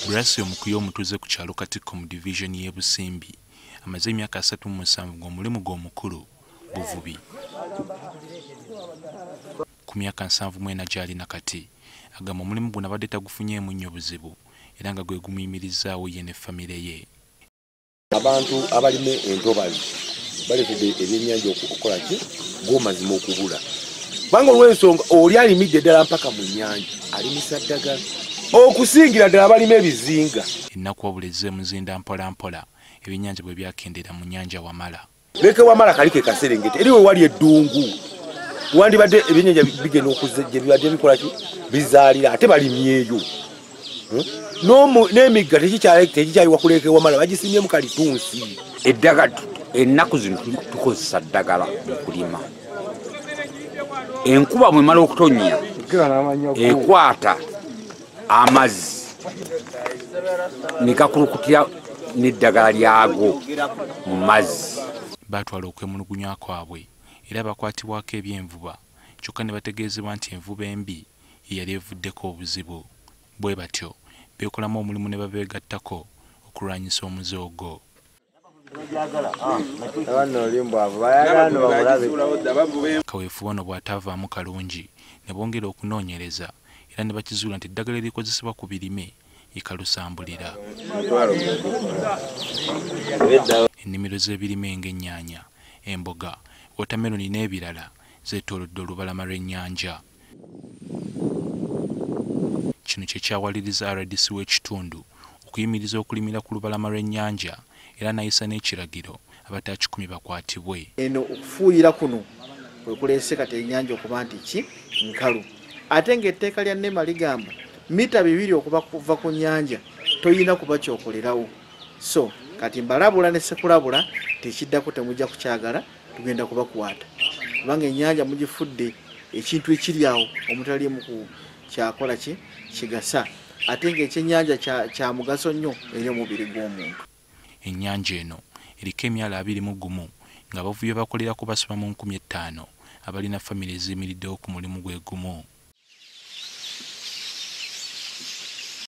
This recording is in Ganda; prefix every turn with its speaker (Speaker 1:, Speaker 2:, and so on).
Speaker 1: Brasio mukuyo omutuuze ku kyalo Katikkiro mu division y'e Busimbi amaze emyaka 37 ng'omulimu gw'omukulu buvubi. Ku myaka 70 gy'ali nakati agamba omulimu guno abadde tagufunyeemu nnyo buzibu era nga gwe gumuyimirizaawo ye ne famire ye.
Speaker 2: Abantu abalime entobazi baletedde ebyennyanja okukola ki gw'omazima okubula. Kubanga olw'ensonga oli alimidde ddala mpaka mu nnyanja alimisa ddagala okusingira ddala abalima ebizinga.
Speaker 1: Ennaku obuleze muzinda mpola mpola ebyennyanja bwe byakendera mu nnyanja Wamala.
Speaker 2: Leke Wamala kalike kaserengete eri we wali eddungu wandibadde ebyennyanja bigenda okuzejja bibadde bikola ki bizaalira ate balimyeyo. N'emigga tekikyali wakuleke Wamala bagisimyemu kalitunsi.
Speaker 3: Eddagala ennaku zino tukozesa ddagala mu kulima. Enkuba bw'emala okutonnya ekwata amazzi nekakulukutira n'eddagala lyago mu mazzi.
Speaker 1: Baatwala okwemulugunya kwabwe era bakwatibwako ebyenvuba kyokka ne bategeezebwa nti envuba embi yali evuddeko obuzibu. Bwe batyo beekolamu omulimu ne babeegattako okulwanyisa omuzoogo. Kaweefube ono bw'ataavaamu kalungi ne bongera okunoonyereza era ne bakizuula nti eddagala erikozesebwa ku birime ikalusambulira. Ennimiro z'ebirime ng'ennyaanya, emboga, wotameroni n'ebirala zeetoolodde olubalama lw'ennyanja. Kino kye kyawaliriza RDC w'ekitundu okuyimiriza okulimira ku lubalama lw'ennyanja era n'ayisa n'ekiragiro abataaki 10 bakwatibwe.
Speaker 4: Eno okufuuyira kuno kwe kuleese kati ennyanja okuba nti ki nkalu. Ate ng'etteeka lya NEMA ligamba mita 2 okuva ku nnyanja toyina kuba kyokolerawo. So kati mbalabula ne sekulabula tekiddako temujja kukyagala tugenda kubakwata. Kubanga ennyanja mugifudde ekintu ekiri awo omutaliimu ku kyakola ki kigasa. Ate ng'ekyennyanja kya mugaso nnyo eri omubiri gw'omuntu.
Speaker 1: Ennyanja eno eriko emyala 21 nga bavubi bakolera ku basoba mu 5000 abalina famire eziyimiriddewo ku mulimu gwe gumu.